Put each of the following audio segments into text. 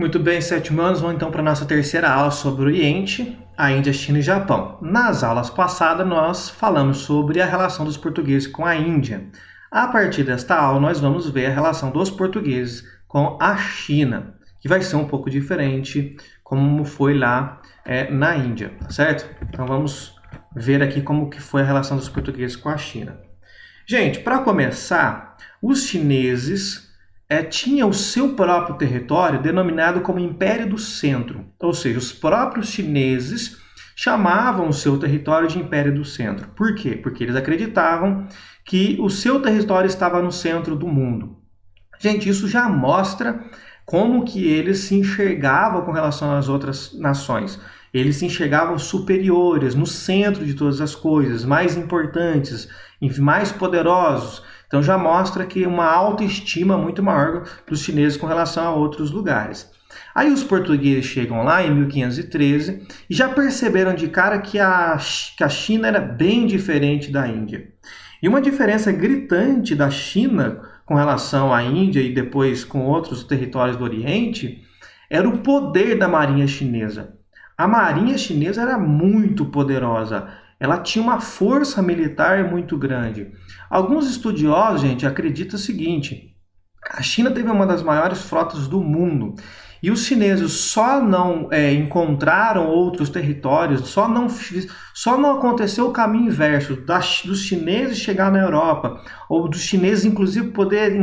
Muito bem, sétimo anos, vamos então para a nossa terceira aula sobre o Oriente, a Índia, China e Japão. Nas aulas passadas, nós falamos sobre a relação dos portugueses com a Índia. A partir desta aula, nós vamos ver a relação dos portugueses com a China, que vai ser um pouco diferente como foi lá na Índia, certo? Então vamos ver aqui como que foi a relação dos portugueses com a China. Gente, para começar, os chineses tinha o seu próprio território denominado como Império do Centro, ou seja, os próprios chineses chamavam o seu território de Império do Centro. Por quê? Porque eles acreditavam que o seu território estava no centro do mundo. Gente, isso já mostra como que eles se enxergavam com relação às outras nações. Eles se enxergavam superiores, no centro de todas as coisas, mais importantes, mais poderosos. Então já mostra que uma autoestima muito maior dos chineses com relação a outros lugares. Aí os portugueses chegam lá em 1513 e já perceberam de cara que a China era bem diferente da Índia. E uma diferença gritante da China com relação à Índia e depois com outros territórios do Oriente era o poder da marinha chinesa. A marinha chinesa era muito poderosa. Ela tinha uma força militar muito grande. Alguns estudiosos, gente, acreditam o seguinte: a China teve uma das maiores frotas do mundo e os chineses só não encontraram outros territórios, só não aconteceu o caminho inverso dos chineses chegar na Europa ou dos chineses poder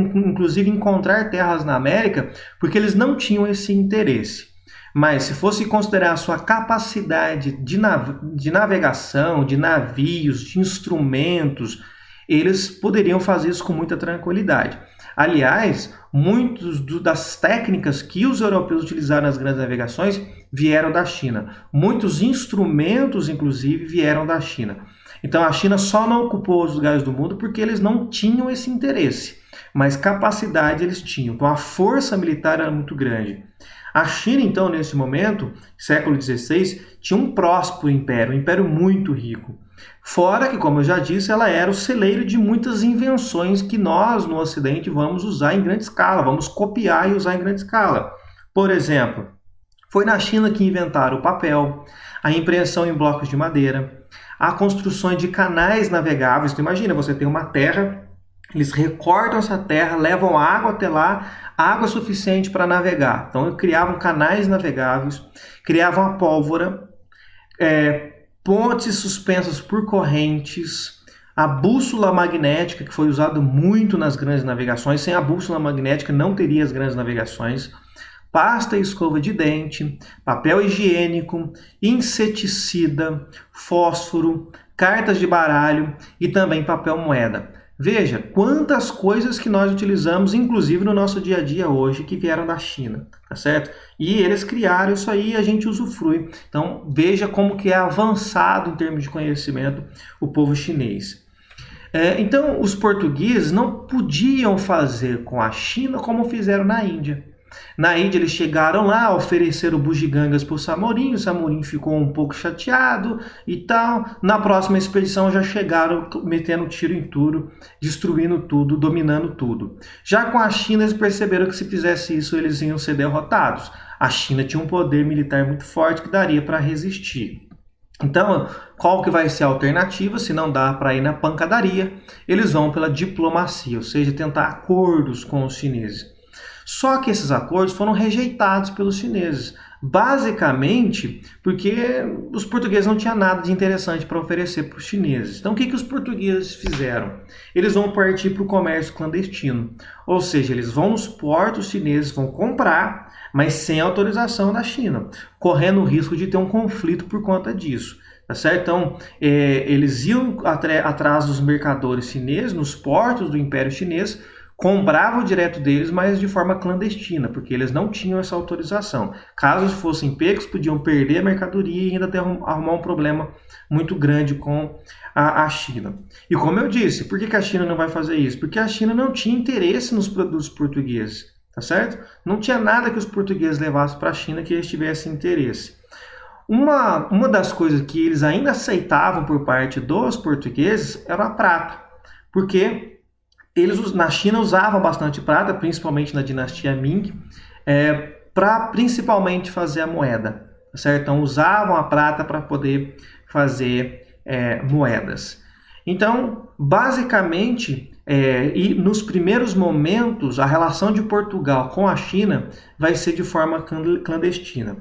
encontrar terras na América, porque eles não tinham esse interesse. Mas se fosse considerar a sua capacidade de navegação, de navios, de instrumentos, eles poderiam fazer isso com muita tranquilidade. Aliás, muitas das técnicas que os europeus utilizaram nas grandes navegações vieram da China. Muitos instrumentos, inclusive, vieram da China. Então a China só não ocupou os lugares do mundo porque eles não tinham esse interesse, mas capacidade eles tinham. Então a força militar era muito grande. A China, então, nesse momento, século XVI, tinha um próspero império, um império muito rico. Fora que, como eu já disse, ela era o celeiro de muitas invenções que nós, no Ocidente, vamos usar em grande escala, vamos copiar e usar em grande escala. Por exemplo, foi na China que inventaram o papel, a impressão em blocos de madeira, a construção de canais navegáveis. Então, imagina, você tem uma terra, eles recortam essa terra, levam água até lá, água suficiente para navegar. Então, criavam canais navegáveis, criavam a pólvora, pontes suspensas por correntes, a bússola magnética, que foi usada muito nas grandes navegações. Sem a bússola magnética não teria as grandes navegações. Pasta e escova de dente, papel higiênico, inseticida, fósforo, cartas de baralho e também papel moeda. Veja quantas coisas que nós utilizamos, inclusive no nosso dia a dia hoje, que vieram da China, tá certo? E eles criaram isso aí e a gente usufrui. Então veja como que é avançado em termos de conhecimento o povo chinês. Então os portugueses não podiam fazer com a China como fizeram na Índia. Na Índia eles chegaram lá, ofereceram bugigangas para o Samorim ficou um pouco chateado e tal. Na próxima expedição já chegaram metendo tiro em tudo, destruindo tudo, dominando tudo. Já com a China eles perceberam que se fizesse isso eles iam ser derrotados. A China tinha um poder militar muito forte que daria para resistir. Então, qual que vai ser a alternativa? Se não dá para ir na pancadaria, eles vão pela diplomacia, ou seja, tentar acordos com os chineses. Só que esses acordos foram rejeitados pelos chineses, basicamente porque os portugueses não tinham nada de interessante para oferecer para os chineses. Então o que os portugueses fizeram? Eles vão partir para o comércio clandestino, ou seja, eles vão nos portos chineses, vão comprar, mas sem autorização da China, correndo o risco de ter um conflito por conta disso. Tá certo? Então, eles iam atrás dos mercadores chineses, nos portos do Império Chinês, compravam direto deles, mas de forma clandestina, porque eles não tinham essa autorização. Caso fossem pegos, podiam perder a mercadoria e ainda arrumar um problema muito grande com a China. E como eu disse, por que a China não vai fazer isso? Porque a China não tinha interesse nos produtos portugueses, tá certo? Não tinha nada que os portugueses levassem para a China que eles tivessem interesse. Uma das coisas que eles ainda aceitavam por parte dos portugueses era a prata, porque eles na China usavam bastante prata, principalmente na dinastia Ming, para principalmente fazer a moeda, certo? Então usavam a prata para poder fazer moedas. Então, basicamente, e nos primeiros momentos, a relação de Portugal com a China vai ser de forma clandestina.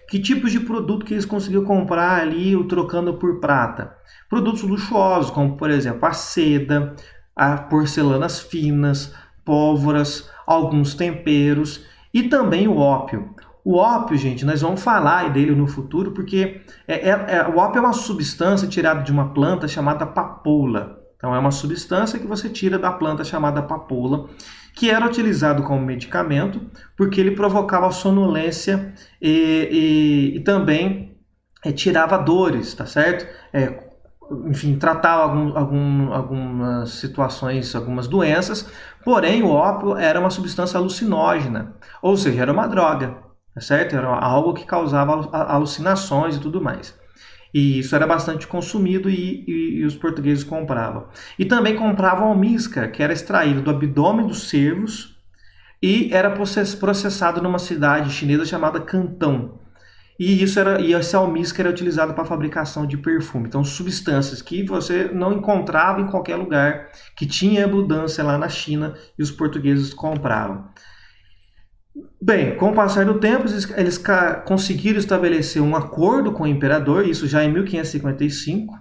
Que tipos de produto que eles conseguiram comprar ali, trocando por prata? Produtos luxuosos, como por exemplo a seda, a porcelanas finas, pólvoras, alguns temperos e também o ópio. O ópio, gente, nós vamos falar dele no futuro, porque o ópio é uma substância tirada de uma planta chamada papoula. Então é uma substância que você tira da planta chamada papoula, que era utilizado como medicamento, porque ele provocava sonolência e também tirava dores, tá certo? Enfim, tratava algumas situações, algumas doenças, porém o ópio era uma substância alucinógena, ou seja, era uma droga, tá certo? Era algo que causava alucinações e tudo mais. E isso era bastante consumido e os portugueses compravam. E também compravam almíscar, que era extraído do abdômen dos cervos e era processado numa cidade chinesa chamada Cantão. E esse almíscar era utilizado para a fabricação de perfume. Então, substâncias que você não encontrava em qualquer lugar, que tinha abundância lá na China e os portugueses compravam. Bem, com o passar do tempo, eles conseguiram estabelecer um acordo com o imperador, isso já em 1555,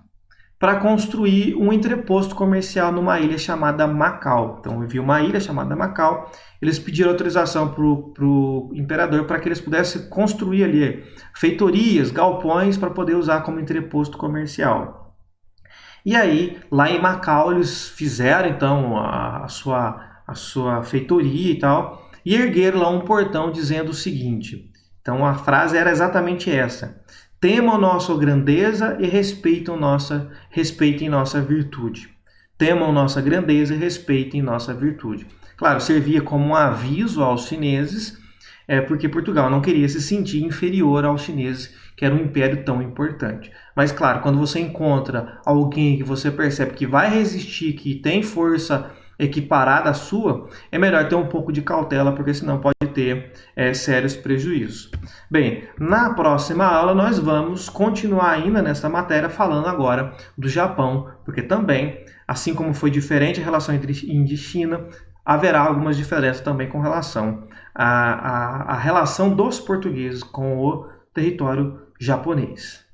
para construir um entreposto comercial numa ilha chamada Macau. Então, havia uma ilha chamada Macau, eles pediram autorização para o imperador para que eles pudessem construir ali feitorias, galpões, para poder usar como entreposto comercial. E aí, lá em Macau, eles fizeram então a sua feitoria e tal, e ergueram lá um portão dizendo o seguinte. Então a frase era exatamente essa: temam nossa grandeza e respeitem nossa virtude. Temam nossa grandeza e respeitem nossa virtude. Claro, servia como um aviso aos chineses, porque Portugal não queria se sentir inferior aos chineses, que era um império tão importante. Mas claro, quando você encontra alguém que você percebe que vai resistir, que tem força equiparada à sua, é melhor ter um pouco de cautela, porque senão pode ter sérios prejuízos. Bem, na próxima aula nós vamos continuar ainda nessa matéria falando agora do Japão, porque também, assim como foi diferente a relação entre Índia e China, haverá algumas diferenças também com relação à relação dos portugueses com o território japonês.